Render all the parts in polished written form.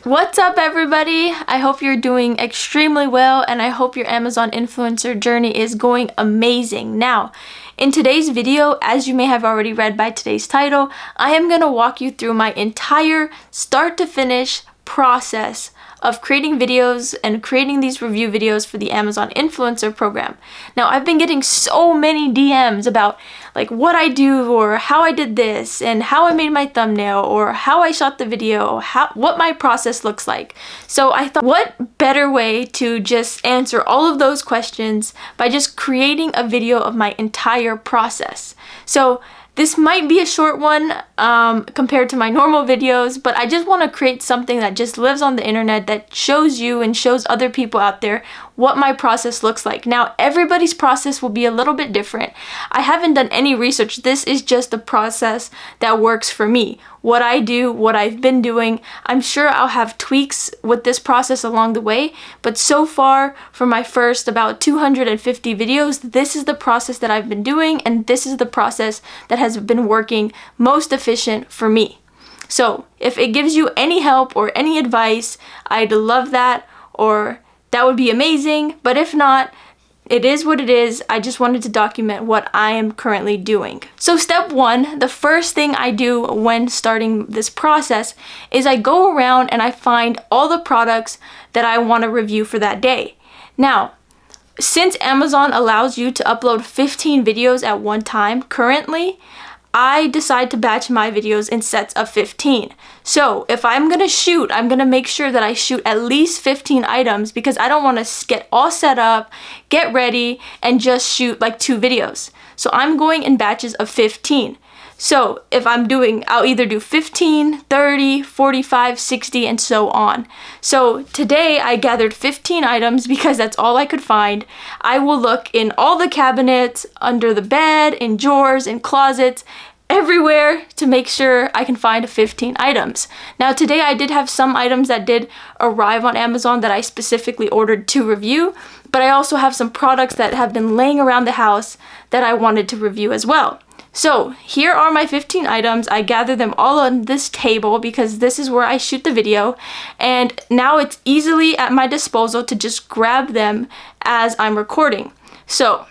What's up, everybody? I hope you're doing extremely well, and I hope your Amazon influencer journey is going amazing. Now, in today's video, as you may have already read by today's title, I am going to walk you through my entire start to finish process of creating videos and creating these review videos for the Amazon influencer program. Now, I've been getting so many DMs about like what I do or how I did this and how I made my thumbnail or how I shot the video, what my process looks like. So I thought, what better way to just answer all of those questions by just creating a video of my entire process. So this might be a short one compared to my normal videos, but I just want to create something that just lives on the internet that shows you and shows other people out there what my process looks like. Now, everybody's process will be a little bit different. I haven't done any research. This is just the process that works for me. What I do, what I've been doing. I'm sure I'll have tweaks with this process along the way, but so far for my first about 250 videos, this is the process that I've been doing, and this is the process that has been working most efficient for me. So if it gives you any help or any advice, I'd love that, or that would be amazing. But if not, it is what it is. I just wanted to document what I am currently doing. So step one, the first thing I do when starting this process is I go around and I find all the products that I want to review for that day. Now, since Amazon allows you to upload 15 videos at one time, currently, I decide to batch my videos in sets of 15. So if I'm gonna shoot, I'm gonna make sure that I shoot at least 15 items because I don't wanna get all set up, get ready, and just shoot like 2 videos. So I'm going in batches of 15. So if I'm doing, I'll either do 15, 30, 45, 60, and so on. So today I gathered 15 items because that's all I could find. I will look in all the cabinets, under the bed, in drawers, in closets, everywhere to make sure I can find 15 items. Now today I did have some items that did arrive on Amazon that I specifically ordered to review, but I also have some products that have been laying around the house that I wanted to review as well. So here are my 15 items. I gather them all on this table because this is where I shoot the video, and now it's easily at my disposal to just grab them as I'm recording. So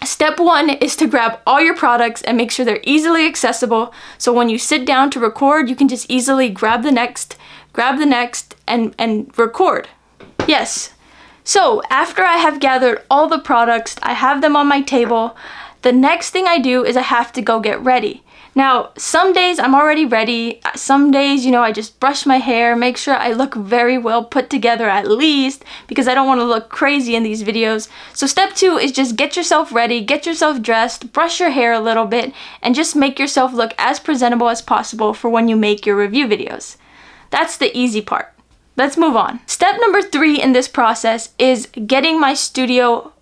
step one is to grab all your products and make sure they're easily accessible, so when you sit down to record, you can just easily grab the next, and record. Yes. So after I have gathered all the products, I have them on my table. The next thing I do is I have to go get ready. Now, some days I'm already ready. Some days, I just brush my hair, make sure I look very well put together at least, because I don't want to look crazy in these videos. So step two is just get yourself ready, get yourself dressed, brush your hair a little bit, and just make yourself look as presentable as possible for when you make your review videos. That's the easy part. Let's move on. Step number 3 in this process is getting my studio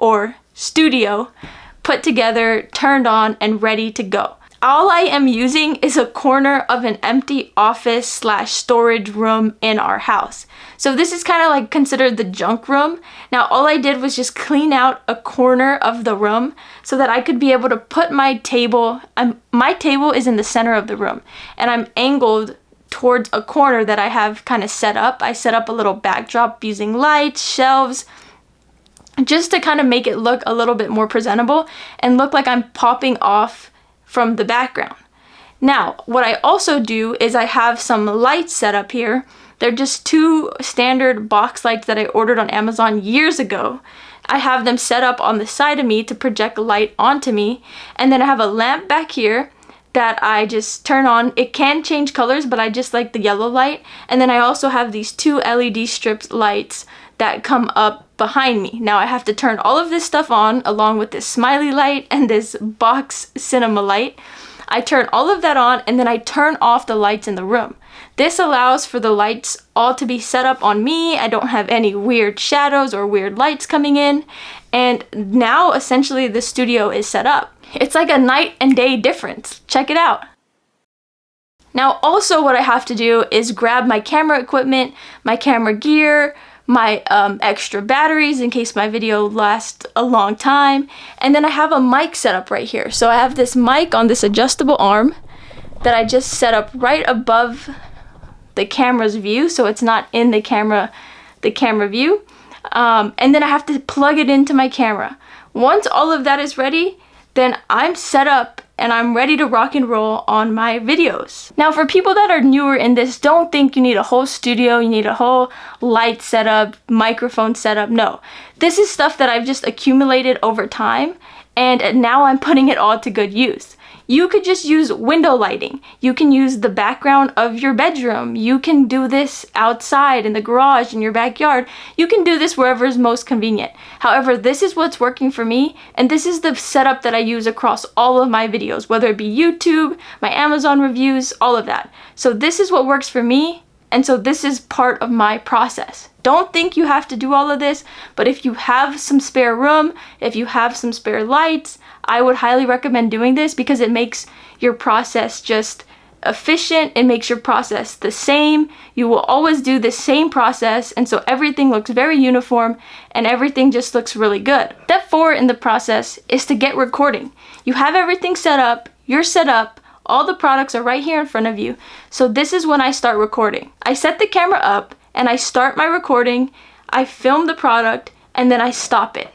put together, turned on, and ready to go. All I am using is a corner of an empty office / storage room in our house. So this is kind of like considered the junk room. Now all I did was just clean out a corner of the room so that I could be able to put my table. My table is in the center of the room, and I'm angled towards a corner that I have kind of set up. I set up a little backdrop using lights, shelves, just to kind of make it look a little bit more presentable and look like I'm popping off from the background. Now, what I also do is I have some lights set up here. They're just 2 standard box lights that I ordered on Amazon years ago. I have them set up on the side of me to project light onto me, and then I have a lamp back here that I just turn on. It can change colors, but I just like the yellow light. And then I also have these 2 LED stripped lights that come up behind me. Now I have to turn all of this stuff on along with this smiley light and this box cinema light. I turn all of that on, and then I turn off the lights in the room. This allows for the lights all to be set up on me. I don't have any weird shadows or weird lights coming in. And now essentially the studio is set up. It's like a night and day difference. Check it out. Now also what I have to do is grab my camera equipment, my camera gear, my extra batteries in case my video lasts a long time, and then I have a mic set up right here. So I have this mic on this adjustable arm that I just set up right above the camera's view, so it's not in the camera view. And then I have to plug it into my camera. Once all of that is ready, then I'm set up and I'm ready to rock and roll on my videos. Now, for people that are newer in this, don't think you need a whole studio, you need a whole light setup, microphone setup. No, this is stuff that I've just accumulated over time, and now I'm putting it all to good use. You could just use window lighting. You can use the background of your bedroom. You can do this outside in the garage, in your backyard. You can do this wherever is most convenient. However, this is what's working for me, and this is the setup that I use across all of my videos, whether it be YouTube, my Amazon reviews, all of that. So this is what works for me, and so this is part of my process. Don't think you have to do all of this, but if you have some spare room, if you have some spare lights, I would highly recommend doing this because it makes your process just efficient. It makes your process the same. You will always do the same process, and so everything looks very uniform and everything just looks really good. Step 4 in the process is to get recording. You have everything set up, you're set up, all the products are right here in front of you. So this is when I start recording. I set the camera up and I start my recording, I film the product, and then I stop it.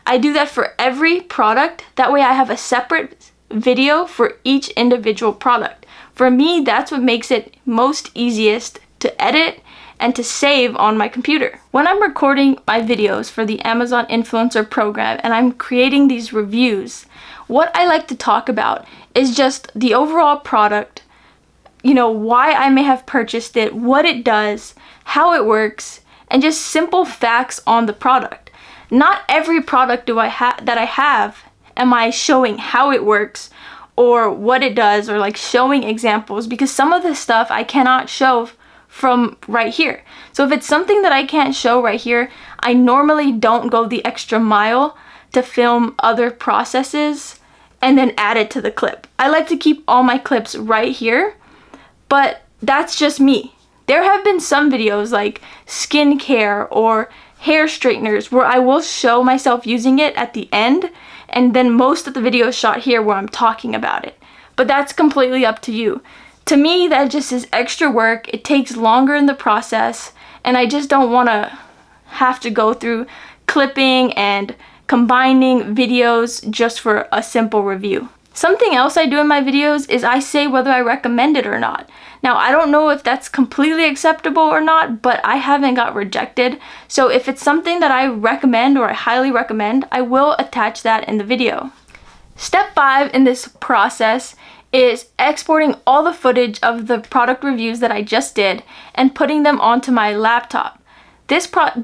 I do that for every product. That way I have a separate video for each individual product. For me, that's what makes it most easiest to edit and to save on my computer. When I'm recording my videos for the Amazon Influencer Program and I'm creating these reviews, what I like to talk about is just the overall product, you know, why I may have purchased it, what it does, how it works, and just simple facts on the product. Not every product that I have am I showing how it works or what it does, or like showing examples, because some of the stuff I cannot show from right here. So if it's something that I can't show right here, I normally don't go the extra mile to film other processes and then add it to the clip. I like to keep all my clips right here, but that's just me. There have been some videos like skincare or hair straighteners where I will show myself using it at the end, and then most of the video is shot here where I'm talking about it. But that's completely up to you. To me, that just is extra work. It takes longer in the process, and I just don't want to have to go through clipping and combining videos just for a simple review. Something else I do in my videos is I say whether I recommend it or not. Now, I don't know if that's completely acceptable or not, but I haven't got rejected. So if it's something that I recommend or I highly recommend, I will attach that in the video. Step 5 in this process is exporting all the footage of the product reviews that I just did and putting them onto my laptop. This part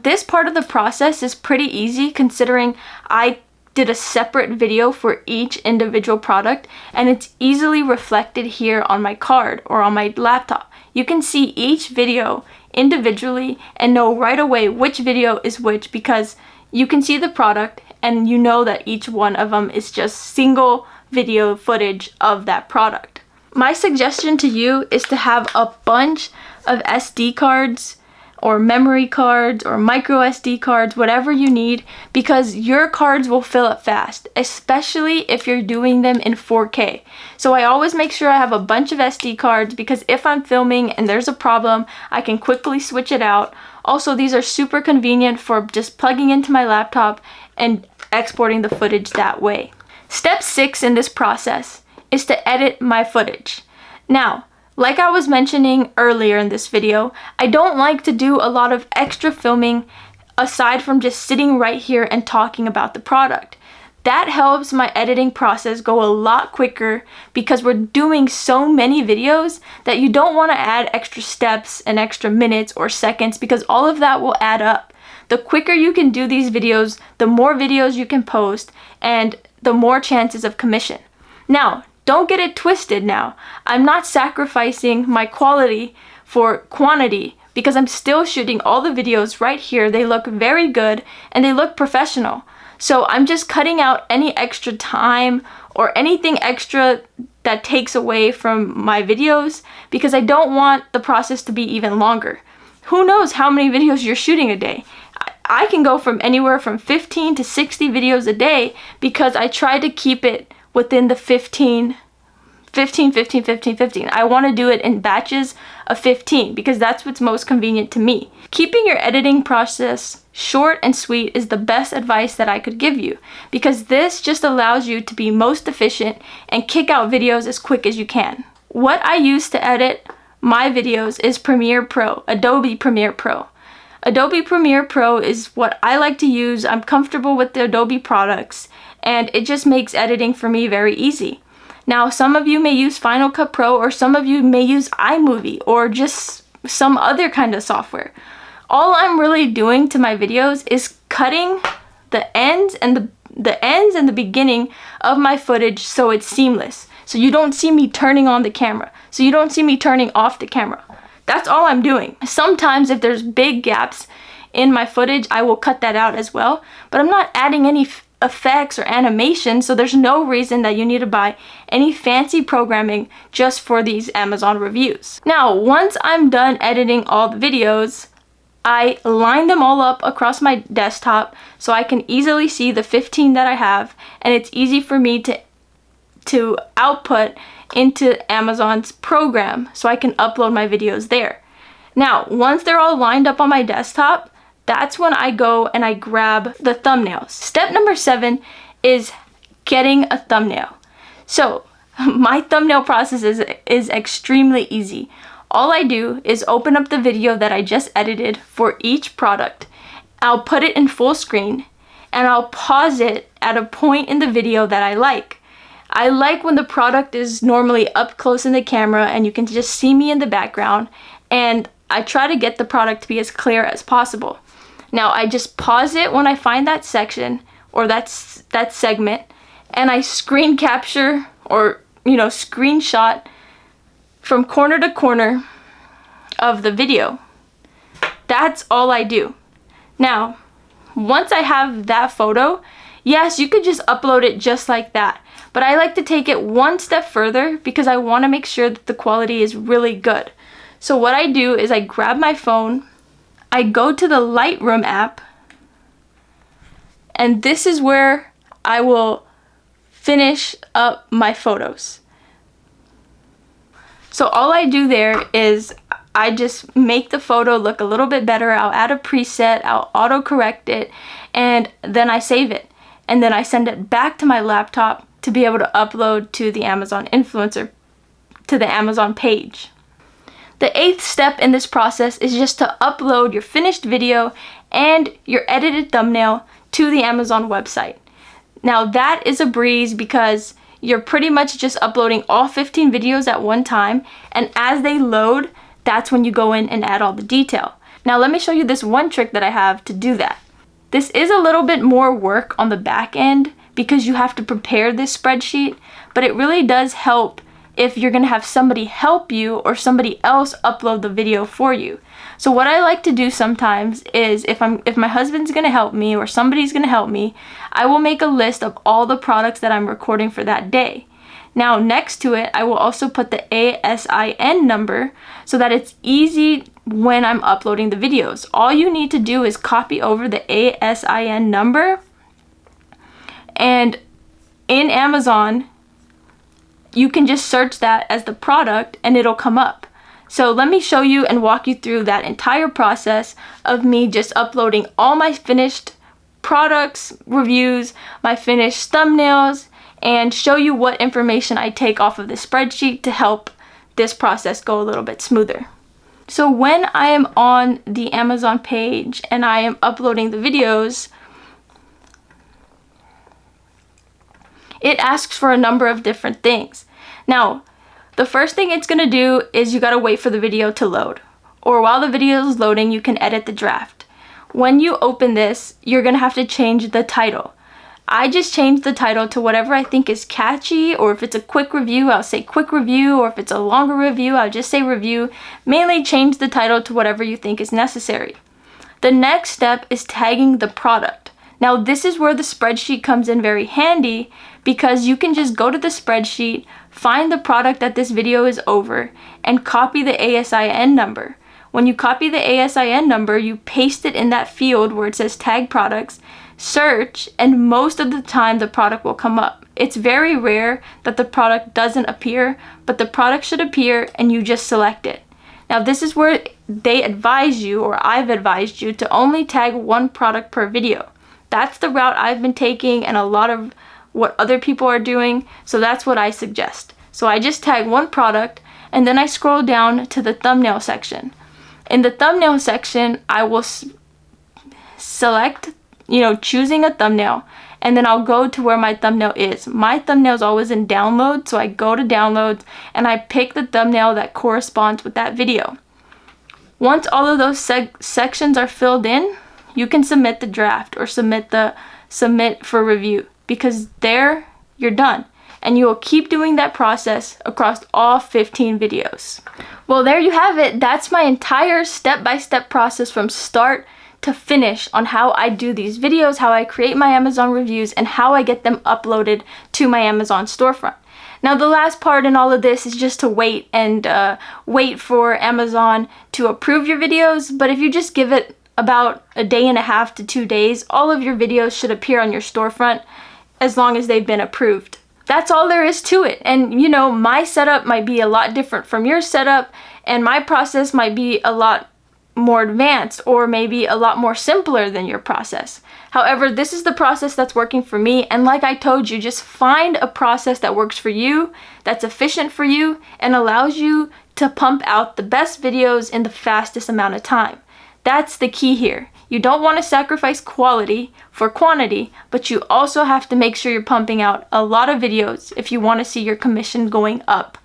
of the process is pretty easy considering I did a separate video for each individual product, and it's easily reflected here on my card or on my laptop. You can see each video individually and know right away which video is which, because you can see the product and you know that each one of them is just single video footage of that product. My suggestion to you is to have a bunch of SD cards or memory cards or micro SD cards, whatever you need, because your cards will fill up fast, especially if you're doing them in 4K. So I always make sure I have a bunch of SD cards, because if I'm filming and there's a problem, I can quickly switch it out. Also, these are super convenient for just plugging into my laptop and exporting the footage that way. Step 6 in this process is to edit my footage. Now, like I was mentioning earlier in this video, I don't like to do a lot of extra filming aside from just sitting right here and talking about the product. That helps my editing process go a lot quicker, because we're doing so many videos that you don't want to add extra steps and extra minutes or seconds, because all of that will add up. The quicker you can do these videos, the more videos you can post, and the more chances of commission. Now, don't get it twisted now. I'm not sacrificing my quality for quantity, because I'm still shooting all the videos right here. They look very good and they look professional. So I'm just cutting out any extra time or anything extra that takes away from my videos, because I don't want the process to be even longer. Who knows how many videos you're shooting a day? I can go from anywhere from 15 to 60 videos a day, because I try to keep it within the 15. I want to do it in batches of 15 because that's what's most convenient to me. Keeping your editing process short and sweet is the best advice that I could give you because this just allows you to be most efficient and kick out videos as quick as you can. What I use to edit my videos is Premiere Pro, Adobe Premiere Pro. Adobe Premiere Pro is what I like to use. I'm comfortable with the Adobe products and it just makes editing for me very easy. Now, some of you may use Final Cut Pro or some of you may use iMovie or just some other kind of software. All I'm really doing to my videos is cutting the ends and the beginning of my footage so it's seamless. So you don't see me turning on the camera. So you don't see me turning off the camera. That's all I'm doing. Sometimes if there's big gaps in my footage, I will cut that out as well. But I'm not adding any effects or animation, so there's no reason that you need to buy any fancy programming just for these Amazon reviews. Now, once I'm done editing all the videos, I line them all up across my desktop so I can easily see the 15 that I have, and it's easy for me to output into Amazon's program so I can upload my videos there. Now, once they're all lined up on my desktop, that's when I go and I grab the thumbnails. Step number 7 is getting a thumbnail. So my thumbnail process is extremely easy. All I do is open up the video that I just edited for each product. I'll put it in full screen and I'll pause it at a point in the video that I like. I like when the product is normally up close in the camera and you can just see me in the background, and I try to get the product to be as clear as possible. Now I just pause it when I find that section or that segment, and I screen capture or screenshot from corner to corner of the video. That's all I do. Now, once I have that photo, yes, you could just upload it just like that. But I like to take it one step further because I want to make sure that the quality is really good. So what I do is I grab my phone, I go to the Lightroom app, and this is where I will finish up my photos. So all I do there is I just make the photo look a little bit better. I'll add a preset, I'll auto-correct it, and then I save it. And then I send it back to my laptop to be able to upload to the Amazon influencer, to the Amazon page. The 8th step in this process is just to upload your finished video and your edited thumbnail to the Amazon website. Now that is a breeze because you're pretty much just uploading all 15 videos at one time, and as they load, that's when you go in and add all the detail. Now let me show you this one trick that I have to do that. This is a little bit more work on the back end because you have to prepare this spreadsheet, but it really does help if you're gonna have somebody help you or somebody else upload the video for you. So what I like to do sometimes is if my husband's gonna help me or somebody's gonna help me, I will make a list of all the products that I'm recording for that day. Now next to it, I will also put the ASIN number so that it's easy when I'm uploading the videos. All you need to do is copy over the ASIN number, and in Amazon, you can just search that as the product and it'll come up. So let me show you and walk you through that entire process of me just uploading all my finished products, reviews, my finished thumbnails, and show you what information I take off of the spreadsheet to help this process go a little bit smoother. So when I am on the Amazon page and I am uploading the videos, it asks for a number of different things. Now, the first thing it's gonna do is you gotta wait for the video to load. Or while the video is loading, you can edit the draft. When you open this, you're gonna have to change the title. I just changed the title to whatever I think is catchy, or if it's a quick review, I'll say quick review, or if it's a longer review, I'll just say review. Mainly change the title to whatever you think is necessary. The next step is tagging the product. Now this is where the spreadsheet comes in very handy because you can just go to the spreadsheet, find the product that this video is over, and copy the ASIN number. When you copy the ASIN number, you paste it in that field where it says tag products, search, and most of the time the product will come up. It's very rare that the product doesn't appear, but the product should appear and you just select it. Now this is where they advise you, or I've advised you, to only tag one product per video. That's the route I've been taking and a lot of what other people are doing, so that's what I suggest. So I just tag one product and then I scroll down to the thumbnail section. In the thumbnail section, I will select, choosing a thumbnail, and then I'll go to where my thumbnail is. My thumbnail is always in download, so I go to downloads and I pick the thumbnail that corresponds with that video. Once all of those sections are filled in, you can submit the draft or submit for review, because there you're done. And you will keep doing that process across all 15 videos. Well, there you have it. That's my entire step-by-step process from start to finish on how I do these videos, how I create my Amazon reviews, and how I get them uploaded to my Amazon storefront. Now, the last part in all of this is just to wait for Amazon to approve your videos. But if you just give it about a day and a half to 2 days, all of your videos should appear on your storefront as long as they've been approved. That's all there is to it. And my setup might be a lot different from your setup, and my process might be a lot more advanced or maybe a lot more simpler than your process. However, this is the process that's working for me, and like I told you, just find a process that works for you, that's efficient for you, and allows you to pump out the best videos in the fastest amount of time. That's the key here. You don't want to sacrifice quality for quantity, but you also have to make sure you're pumping out a lot of videos if you want to see your commission going up.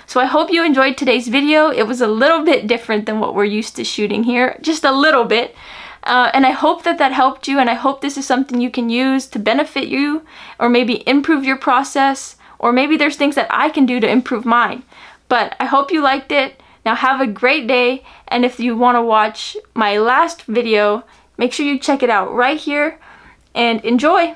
So I hope you enjoyed today's video. It was a little bit different than what we're used to shooting here, just a little bit. And I hope that helped you, and I hope this is something you can use to benefit you, or maybe improve your process, or maybe there's things that I can do to improve mine. But I hope you liked it. Now have a great day, and if you want to watch my last video, make sure you check it out right here, and enjoy!